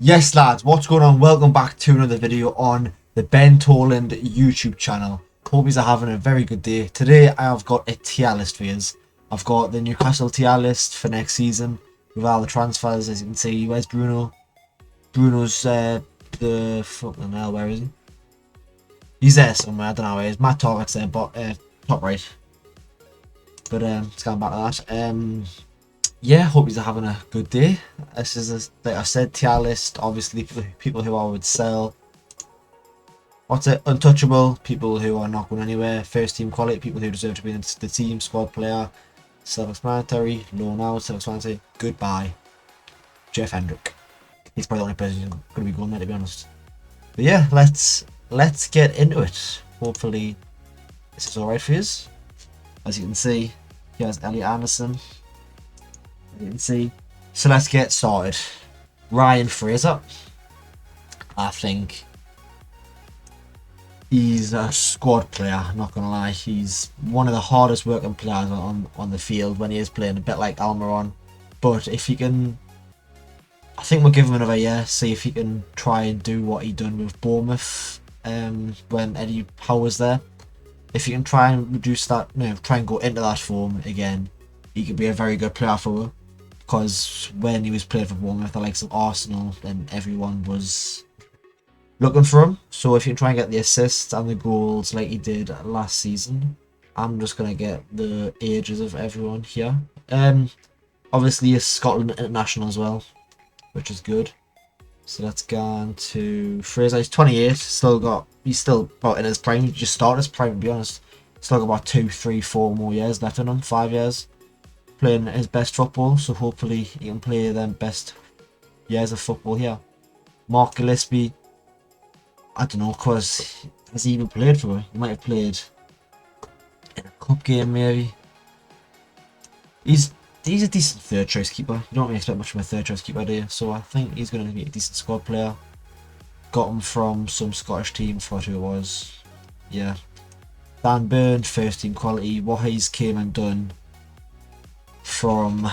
Yes lads, what's going on? Welcome back to another video on the Ben Toland YouTube channel. Hope you are having a very good day. Today I have got a tier list for you. I've got the Newcastle tier list for next season with all the transfers. As you can see, where's Bruno? Bruno's the fucking hell, where is he? He's there somewhere, I don't know where he is. Matt Target's there, but top right. But let's go back to that. Yeah, hope you're having a good day. This is, like I said, tier list. Obviously, people who I would sell. What's it? Untouchable. People who are not going anywhere. First team quality. People who deserve to be in the team. Squad player. Self-explanatory. Loan out. Self-explanatory. Goodbye. Jeff Hendrick. He's probably the only person who's going to be going there, to be honest. But yeah, let's get into it. Hopefully, this is alright for you. As you can see, here's Elliot Anderson. You can see. So let's get started. Ryan Fraser. I think he's a squad player, not gonna lie. He's one of the hardest working players on the field when he is playing, a bit like Almiron. But if he can, I think we'll give him another year, see if he can try and do what he done with Bournemouth when Eddie Howe was there. If he can try and reduce that, try and go into that form again, he could be a very good player for us. Because when he was playing for Bournemouth, the likes of Arsenal, then everyone was looking for him. So if you can try and get the assists and the goals like he did last season, I'm just going to get the ages of everyone here. Obviously he's Scotland international as well, which is good. So let's go on to Fraser. He's 28, he's still about in his prime. He just started his prime, to be honest. Still got about 2, 3, 4 more years left in him, 5 years. Playing his best football, so hopefully he can play them best years of football here. Mark Gillespie, I don't know, cause has he even played for me? He might have played in a cup game maybe. He's a decent third choice keeper. You don't really expect much from a third choice keeper, do you? So I think he's going to be a decent squad player. Got him from some Scottish team, forgot who it was. Yeah. Dan Burn, first team quality. What he's came and done from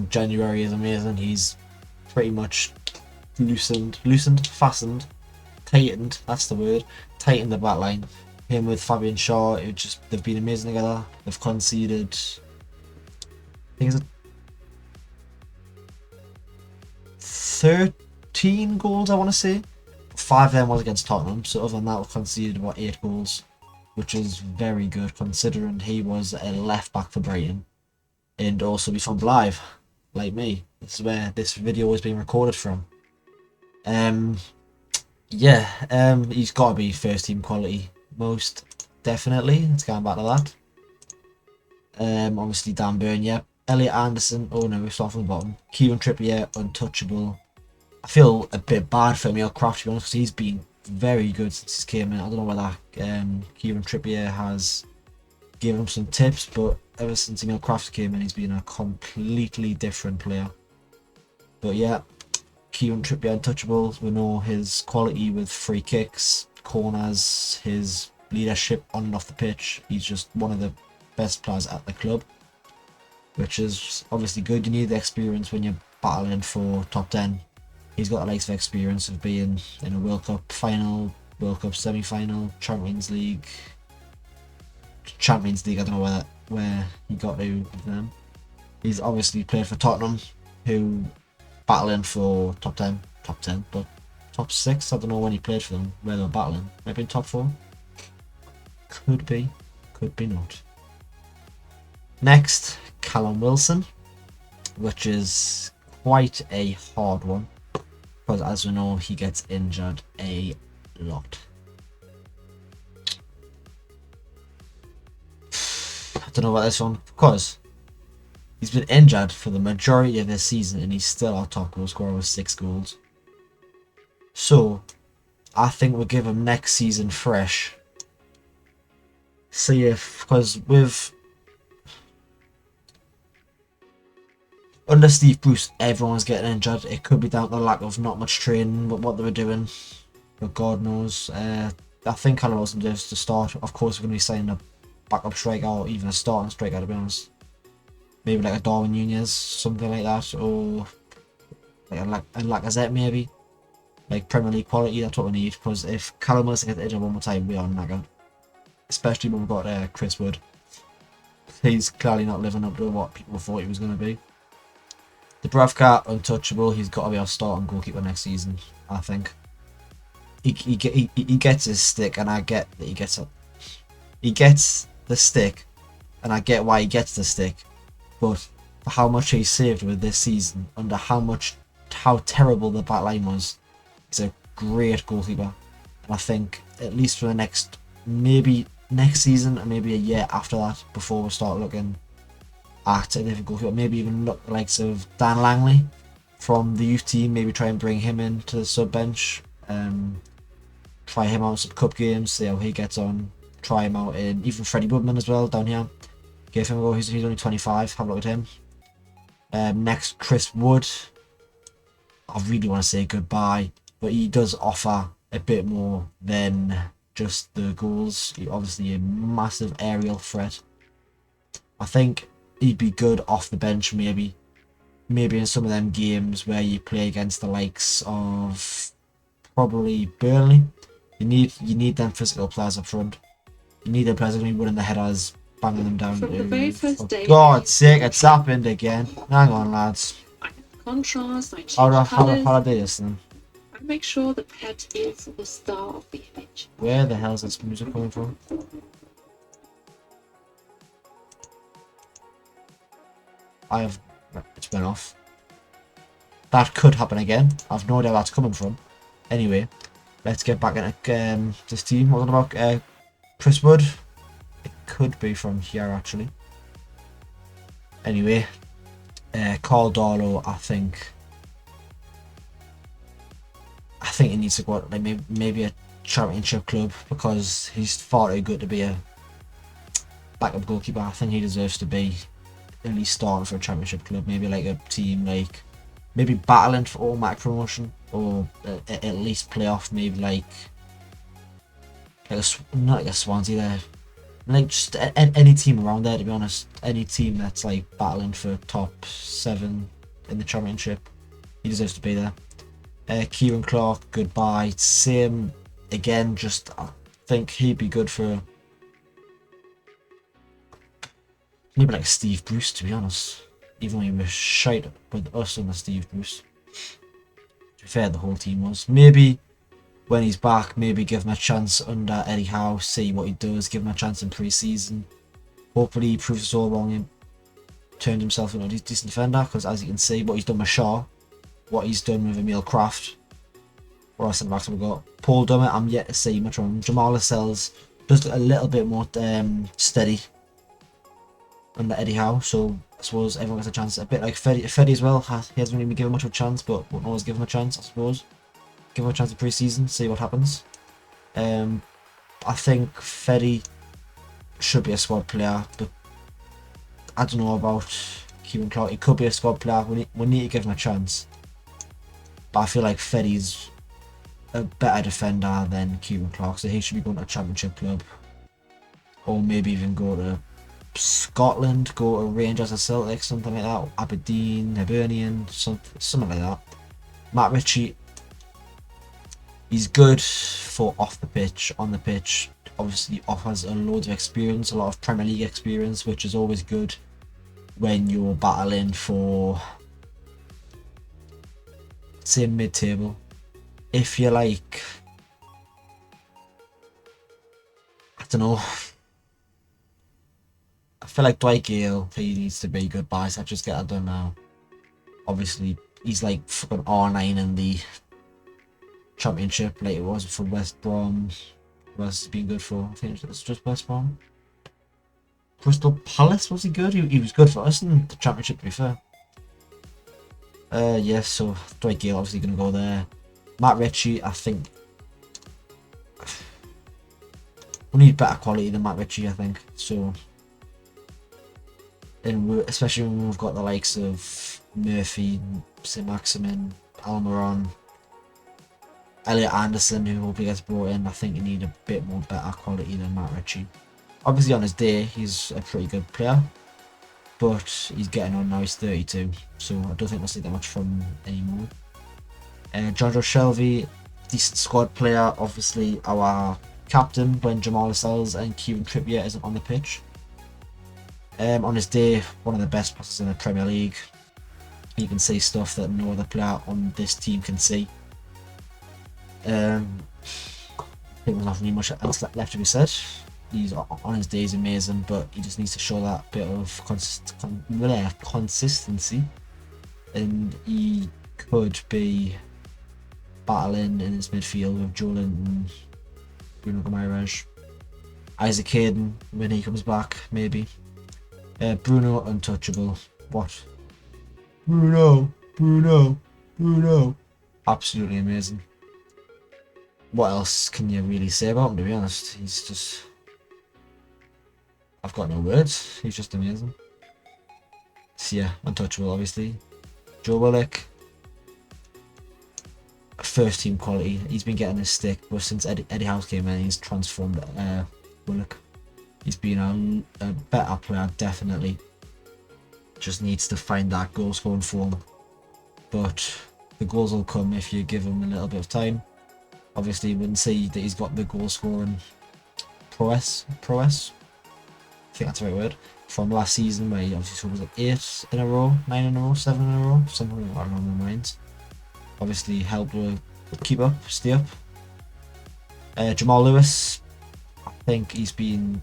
January is amazing. He's pretty much fastened, tightened, that's the word, tightened the back line. Him with Fabian Shaw, they've been amazing together. They've conceded, I think it's 13 goals, I want to say. 5 of them was against Tottenham, so other than that, we've conceded about 8 goals, which is very good considering he was a left back for Brighton and also be from Blythe, like me. This is where this video is being recorded from. He's got to be first team quality, most definitely. Let's go back to that. Obviously Dan Burn, yeah. Elliot Anderson, oh no, we start from the bottom. Kieran Trippier, untouchable. I feel a bit bad for Emil Kraft, to be honest, because he's been very good since he came in. I don't know whether Kieran Trippier has given him some tips, but ever since Emil Kraft came in, he's been a completely different player. But yeah, Kieran Trippier untouchable. We know his quality with free kicks, corners, his leadership on and off the pitch. He's just one of the best players at the club, which is obviously good. You need the experience when you're battling for top 10. He's got the likes of experience of being in a World Cup final, World Cup semi-final, Champions League. I don't know where he got to with them. He's obviously played for Tottenham, who battling for top 10, but top 6. I don't know when he played for them, where they were battling. Maybe in top 4. Could be not. Next, Callum Wilson, which is quite a hard one. Because as we know, he gets injured a lot. I don't know about this one, because he's been injured for the majority of this season and he's still our top goal scorer with 6 goals. So, I think we'll give him next season fresh. See if, because with under Steve Bruce, everyone's getting injured. It could be down to the lack of not much training, but what they were doing. But God knows. I think Callum Wilson deserves to start. Of course, we're going to be signing a backup striker or even a starting striker, to be honest. Maybe like a Darwin Nunez, something like that, or like a Lacazette maybe. Like Premier League quality, that's what we need, because if Callum was to get the injured one more time, we are knackered. Especially when we've got Chris Wood. He's clearly not living up to what people thought he was going to be. Dubravka, untouchable. He's got to be our starting goalkeeper next season, I think. He gets his stick, and I get that he gets it. He gets the stick, and I get why he gets the stick. But for how much he saved with this season, under how terrible the back line was, he's a great goalkeeper. And I think at least for the next, maybe next season, and maybe a year after that, before we start looking at a different goalkeeper, maybe even look the likes of Dan Langley from the youth team, maybe try and bring him into the sub bench, try him out in some cup games, see how he gets on, try him out in even Freddie Woodman as well down here, give him a go. He's only 25, have a look at him. Next, Chris Wood. I really want to say goodbye, but he does offer a bit more than just the goals. He's obviously a massive aerial threat. I think he'd be good off the bench, maybe in some of them games where you play against the likes of probably Burnley. You need them physical players up front. You need them players who are winning the headers, banging them down. From the very first day, God's sake, it's happened again. Hang on, lads. I contrast, I change How colours, do I do this then? I make sure the pet is the star of the image. Where the hell is this music coming from? It's went off. That could happen again. I've no idea where that's coming from. Anyway, let's get back into this team. What about Chris Wood? It could be from here actually. Anyway, Carl Darlow, I think he needs to go out, like maybe a championship club, because he's far too good to be a backup goalkeeper. I think he deserves to be at least starting for a championship club, maybe like a team like maybe battling for automatic promotion, or at least playoff, maybe like not like a Swansea there, like just any team around there, to be honest. Any team that's like battling for top 7 in the championship, he deserves to be there. Kieran Clark, goodbye. Same again, just I think he'd be good for maybe like Steve Bruce, to be honest. Even though he was shite with us on the Steve Bruce. To be fair, the whole team was. Maybe when he's back, maybe give him a chance under Eddie Howe, see what he does, give him a chance in pre-season. Hopefully he proves us all wrong and turned himself into a decent defender, because as you can see, what he's done with Shaw, what he's done with Emil Kraft. What else in the back have we got? Paul Dummett, I'm yet to see much from him. Jamal Lascelles does look a little bit more steady under Eddie Howe, so I suppose everyone gets a chance. A bit like Freddy as well. He hasn't really been given much of a chance, but we'll always give him a chance, I suppose. Give him a chance in pre-season, see what happens. I think Freddy should be a squad player, but I don't know about Kieran Clark. He could be a squad player. We need to give him a chance. But I feel like Freddy's a better defender than Kieran Clark, so he should be going to a championship club, or maybe even go to Scotland, go to Rangers or Celtic, something like that. Aberdeen, Hibernian, something like that. Matt Richie, he's good for off the pitch. On the pitch, obviously offers a load of experience, a lot of Premier League experience, which is always good when you're battling for, say, mid-table. If you're like, I don't know, I feel like Dwight Gale, he needs to be goodbye, so just get that done now. Obviously, he's like fucking R9 in the championship, like it was for West Brom. Was been good for, I think it's just West Brom. Crystal Palace, was he good? He was good for us in the championship, to be fair. Yeah, so Dwight Gale obviously going to go there. Matt Ritchie, I think we need better quality than Matt Ritchie, I think. So, and especially when we've got the likes of Murphy, St. Maximin, Almiron, Elliot Anderson, who hopefully gets brought in. I think you need a bit more better quality than Matt Ritchie. Obviously on his day he's a pretty good player, but he's getting on now, he's 32, so I don't think we'll see that much from him anymore. Jojo Shelby, decent squad player, obviously our captain when Jamal Lascelles and Kieran Trippier isn't on the pitch. On his day, one of the best passes in the Premier League. You can see stuff that no other player on this team can see. I think there's not really much else left to be said. He's on his day is amazing, but he just needs to show that bit of consistency, and he could be battling in his midfield with Joelinton, Bruno Guimaraes, Isaac Hayden when he comes back, maybe. Bruno untouchable. What? Bruno. Absolutely amazing. What else can you really say about him, to be honest? He's just... I've got no words. He's just amazing. So yeah, untouchable obviously. Joe Willock. First team quality. He's been getting his stick, but since Eddie House came in, he's transformed Willock. He's been a better player, definitely. Just needs to find that goal scoring form. But the goals will come if you give him a little bit of time. Obviously, you wouldn't see that he's got the goal scoring prowess. I think that's the right word. From last season, where he obviously was like 8 in a row, 9 in a row, 7 in a row, something along the lines. Obviously, helped with keep up, stay up. Jamal Lewis, I think he's been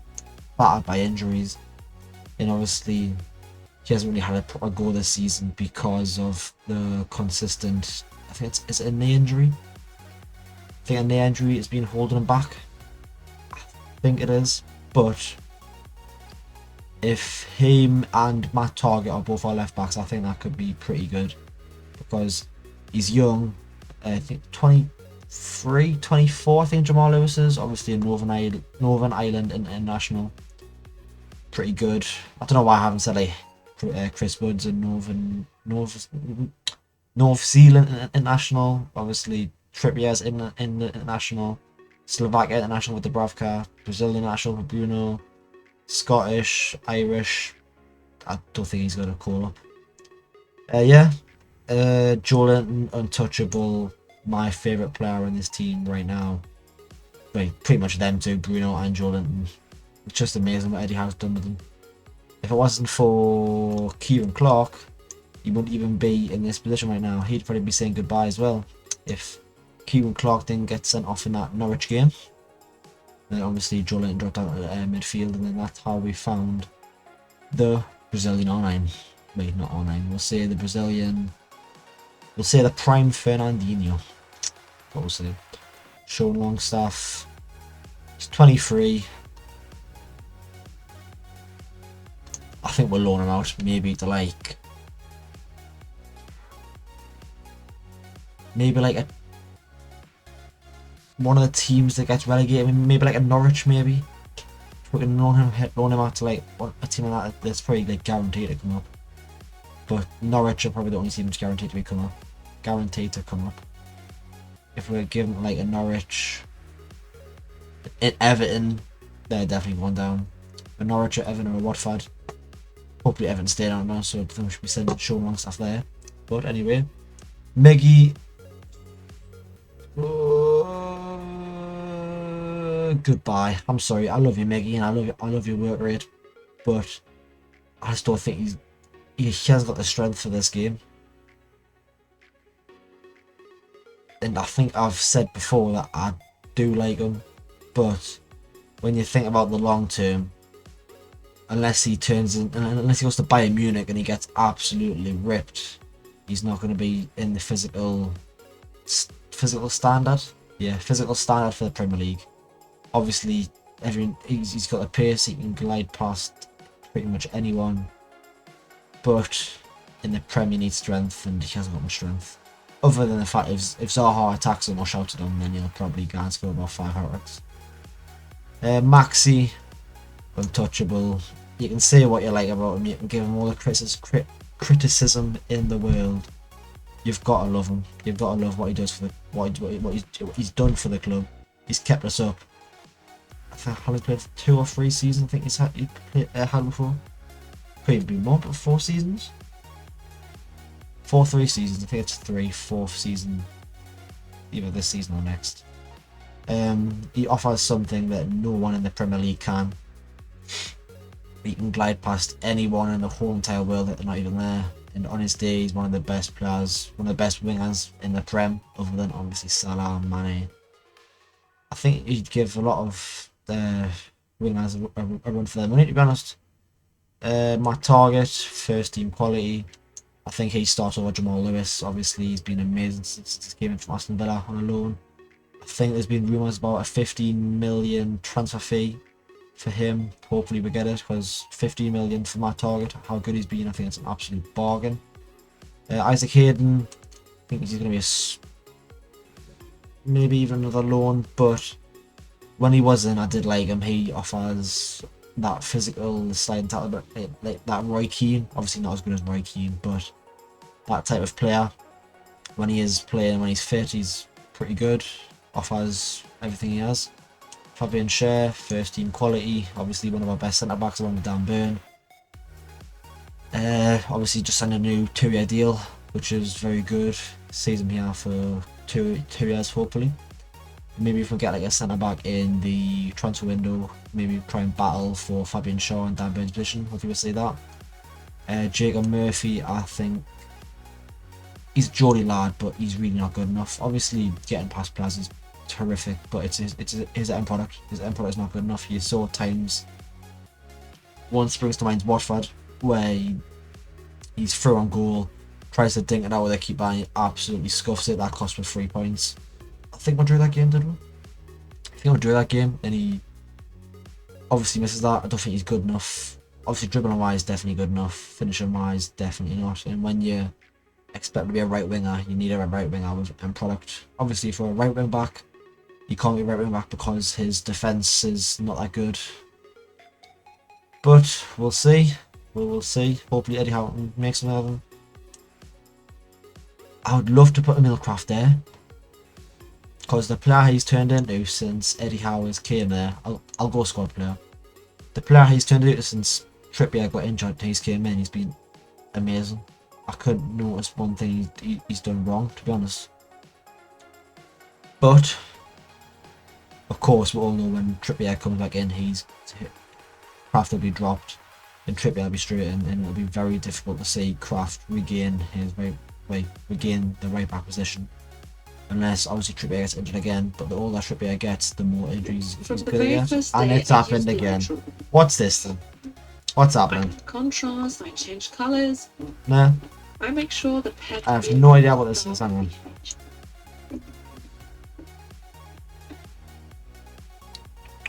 battered by injuries, and obviously he hasn't really had a proper go this season because of the consistent. I think it's a knee injury. I think a knee injury has been holding him back. I think it is, but if him and Matt Target are both our left backs, I think that could be pretty good, because he's young. I think 23, 24. I think Jamal Lewis is obviously a Northern Ireland international. Pretty good. I don't know why I haven't said like Chris Woods and North Zealand international. Obviously Trippier's in the international. Slovakia international with the Dubravka. Brazilian international with Bruno. Scottish, Irish. I don't think he's got a call up. Yeah. Joelinton, untouchable. My favourite player in this team right now. Like, pretty much them two, Bruno and Joelinton. It's just amazing what Eddie Howe's done with them. If it wasn't for Kieran Clark, he wouldn't even be in this position right now. He'd probably be saying goodbye as well if Kieran Clark didn't get sent off in that Norwich game. Then obviously Joelinton dropped out at midfield, and then that's how we found the Brazilian R9. Wait, not R9. We'll say the Brazilian. We'll say the prime Fernandinho. What we'll say. Sean Longstaff. He's 23. I think we'll loan him out, maybe to like one of the teams that gets relegated, maybe like a Norwich, maybe. We can loan him out to like a team like that that's probably like guaranteed to come up. But Norwich are probably the only team that's guaranteed to come up. If we're given like a Norwich, Everton, they're definitely one down. A Norwich or Everton or a Watford. Hopefully Everton stay down now, so I think we should be sending Sean Longstaff there. But anyway, Miggy. Goodbye. I'm sorry. I love you, Miggy, and I love your work rate, but I just don't think he hasn't got the strength for this game. And I think I've said before that I do like him, but when you think about the long term, unless he goes to Bayern Munich and he gets absolutely ripped, he's not going to be in the physical standard. Yeah, physical standard for the Premier League. Obviously, he's got a pace, he can glide past pretty much anyone. But in the Premier, he needs strength, and he hasn't got much strength. Other than the fact if Zaha attacks him or shouts at him, then he'll probably go and score about 5 hat-tricks. Maxi, untouchable. You can say what you like about him, you can give him all the criticism in the world. You've got to love him. You've got to love what he does for what he's done for the club. He's kept us up. how he played 2 or 3 seasons. I think had before. Could even be more, but 4 seasons. 3 seasons. I think it's 4th season, either this season or next. He offers something that no one in the Premier League can. He can glide past anyone in the whole entire world that they're not even there. And on his day, he's one of the best players, one of the best wingers in the Prem, other than obviously Salah and Mane. I think he'd give a lot of wingers a run for their money, to be honest. My target, first team quality. I think he started over Jamal Lewis. Obviously, he's been amazing since he came in from Aston Villa on a loan. I think there's been rumours about a 15 million transfer fee for him. Hopefully we get it, because 15 million for my target, how good he's been, I think it's an absolute bargain. Isaac Hayden, I think he's going to be maybe even another loan, but when he wasn't, I did like him. He offers that physical sliding tackle, like that Roy Keane. Obviously not as good as Roy Keane, but that type of player. When he is playing, when he's fit, he's pretty good. Offers everything he has. Fabian Schär, first team quality. Obviously one of our best centre backs along with Dan Burn. Obviously just signed a new 2-year deal, which is very good. Sees him here for two years hopefully. Maybe if we get like a centre back in the transfer window, maybe try and battle for Fabian Schär and Dan Burn's position. Hopefully we'll see that. Jacob Murphy, I think he's a jolly lad, but he's really not good enough. Obviously getting past players is terrific, but it's his end product. His end product is not good enough. You saw times, one springs to mind Watford, where he's through on goal, tries to dink it out with a keeper and he absolutely scuffs it. That cost us 3 points. I think we drew that game, did we? I think we drew that game, and he obviously misses that. I don't think he's good enough. Obviously dribbling wise definitely good enough, finishing wise definitely not. And when you expect to be a right winger, you need a right winger with end product. Obviously for a right wing back, he can't be a right wing back because his defence is not that good. But we'll see. We will see. Hopefully Eddie Howe makes some of them. I would love to put a Millcraft there, because the player he's turned into since Eddie Howe came there, I'll go squad player. The player he's turned into since Trippier got injured and he's came in, he's been amazing. I couldn't notice one thing he's done wrong, to be honest. But of course we all know when Trippier comes back in, Kraft will be dropped and Trippier will be straight in, and it'll be very difficult to see Kraft regain the right back position. Unless obviously Trippier gets injured again, but the older Trippier gets, the more injuries he's going to get. And it's happened again. What's this then? What's happening? I contrast, I change colours. Nah. I make sure the pet. I have no idea what this is. Hang on.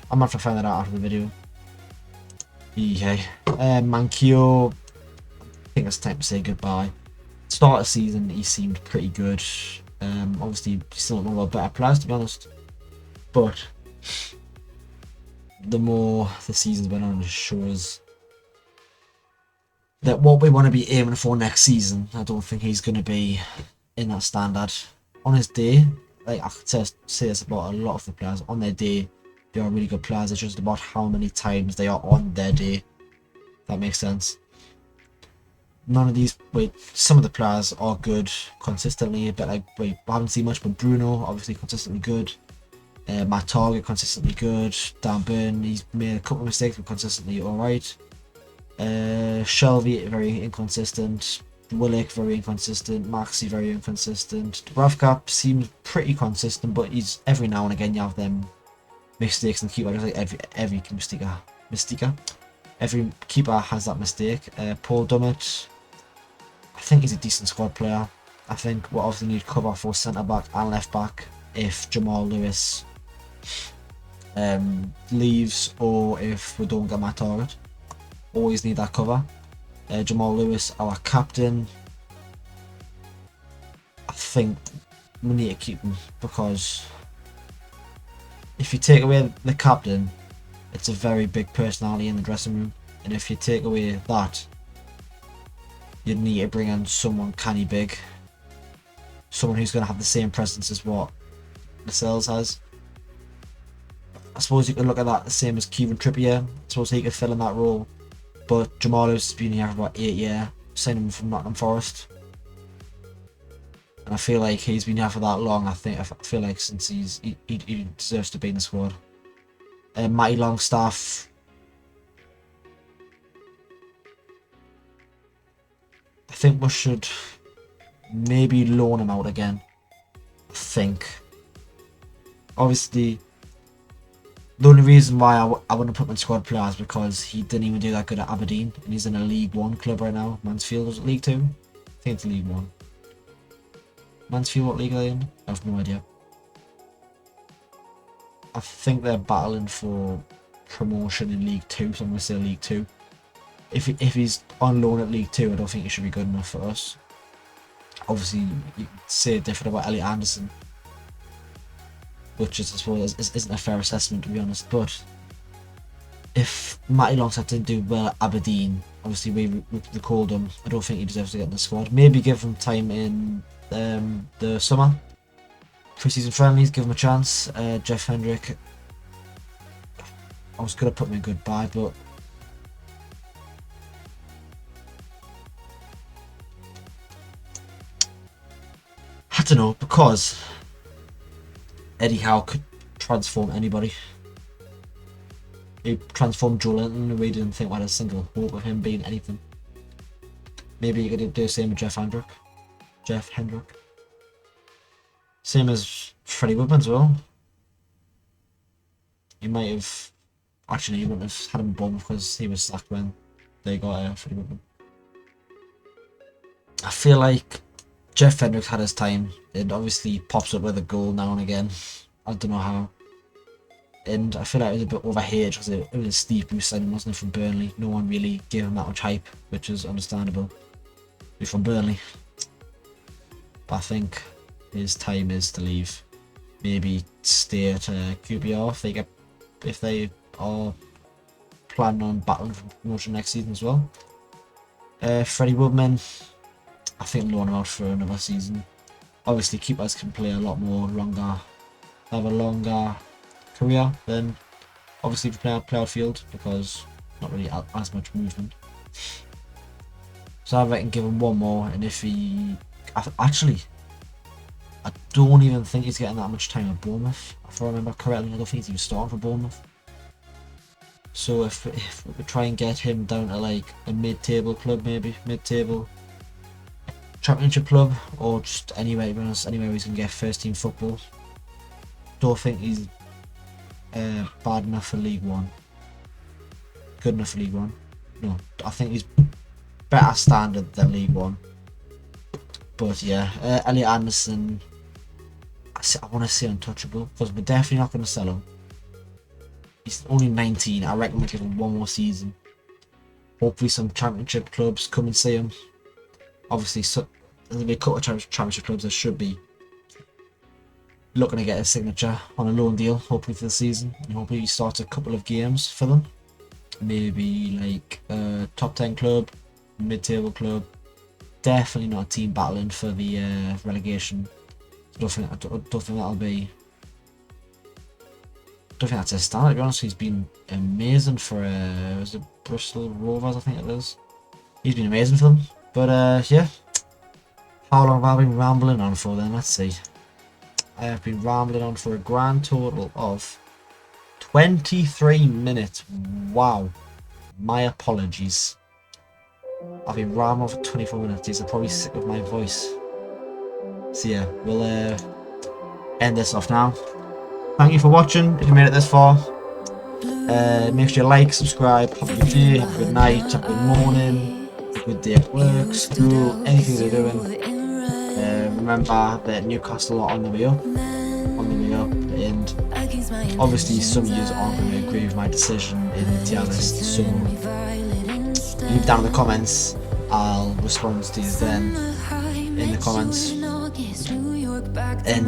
I'm gonna have to find that out after the video. Okay. Mankio, I think it's time to say goodbye. Start of season, he seemed pretty good. Obviously, he's still one of our better players, to be honest. But the more the season's went on, it shows that what we want to be aiming for next season, I don't think he's going to be in that standard. On his day, like I could say this about a lot of the players, on their day, they are really good players. It's just about how many times they are on their day. That makes sense. None of these, some of the players are good consistently, but we haven't seen much. But Bruno, obviously consistently good. Matt Target, consistently good. Dan Burn, he's made a couple of mistakes, but consistently alright. Shelby, very inconsistent. Willick, very inconsistent. Maxi, very inconsistent. Dubravka seems pretty consistent, but he's every now and again you have them mistakes in the keeper. Just like every Mystica. Every keeper has that mistake. Paul Dummett, I think he's a decent squad player. I think we'll obviously need cover for centre back and left back if Jamal Lewis leaves, or if we don't get my target. Always need that cover. Jamal Lewis, our captain, I think we need to keep him, because if you take away the captain, it's a very big personality in the dressing room, and if you take away that, you need to bring in someone canny big, someone who's going to have the same presence as what Lascelles has. I suppose you could look at that the same as Kieran Trippier. I suppose he could fill in that role. But Jamal has been here for about 8 years, signed him from Nottingham Forest. And I feel like he's been here for that long. I feel like since he deserves to be in the squad. Matty Longstaff. I think we should maybe loan him out again. I think. Obviously, the only reason why I wouldn't put him in squad player is because he didn't even do that good at Aberdeen, and he's in a League 1 club right now. Mansfield, was it League 2? I think it's League 1. Mansfield, what league are they in? I have no idea. I think they're battling for promotion in League 2, so I'm going to say League 2. If he's on loan at League 2, I don't think he should be good enough for us. Obviously, you could say different about Elliot Anderson, which is, I suppose, isn't a fair assessment, to be honest. But if Matty Longstaff didn't do well at Aberdeen, obviously we recalled him. I don't think he deserves to get in the squad. Maybe give him time in the summer, pre-season friendlies, give him a chance. Jeff Hendrick, I was gonna put him in goodbye, but I don't know, because Eddie Howe could transform anybody. He transformed Joelinton, and we didn't think we had a single hope of him being anything. Maybe you could do the same with Jeff Hendrick. Same as Freddie Woodman as well. You might have... Actually, you wouldn't have had him bomb because he was sacked when they got Freddie Woodman. I feel like Jeff Hendrick's had his time. It obviously pops up with a goal now and again. I don't know how. And I feel like it was a bit overhated because it was a steep boost signing, wasn't it, from Burnley? No one really gave him that much hype, which is understandable. He's from Burnley. But I think his time is to leave. Maybe stay at QPR if they are planning on battling for promotion next season as well. Freddie Woodman, I think loan him out for another season. Obviously, keepers can play a lot more have a longer career than obviously the play outfield because not really as much movement. So I reckon give him one more, and if he actually, I don't even think he's getting that much time at Bournemouth. If I remember correctly, I don't think he's even starting for Bournemouth. So if we try and get him down to like a mid-table club, maybe mid-table championship club, or just anywhere, to be honest, anywhere he's gonna get first team football. Don't think he's bad enough for League 1. Good enough for League 1. No, I think he's better standard than League 1. But yeah, Elliot Anderson, I want to say untouchable because we're definitely not going to sell him. He's only 19. I reckon we'll give him one more season. Hopefully some championship clubs come and see him. Obviously, there'll be a couple of championship clubs that should be looking to get a signature on a loan deal, hopefully for the season. And hopefully he starts a couple of games for them. Maybe like a top 10 club, mid-table club. Definitely not a team battling for the relegation. I don't think that'll be. I don't think that's his standard, to be honest. He's been amazing for was it Bristol Rovers, I think it is. He's been amazing for them. But yeah, how long have I been rambling on for then? Let's see. I have been rambling on for a grand total of 23 minutes. Wow. My apologies. I've been rambling for 24 minutes. These are probably sick of my voice. So yeah, we'll end this off now. Thank you for watching. If you made it this far, make sure you like, subscribe, have a good day, have a good night, have a good morning, have a good day at work, school, anything you're doing. Remember that Newcastle are on the way up, and obviously some of you aren't going to agree with my decision in the tier list, so leave down in the comments. I'll respond to you then in the comments, and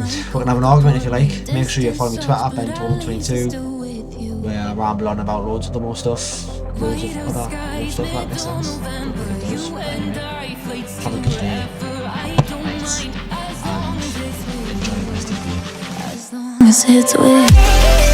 we're going to have an argument if you like. Make sure you follow me Twitter, BenTolan22, where I ramble on about loads of the more stuff, loads of other more stuff, that makes sense. It does. Anyway, have a good day. It's with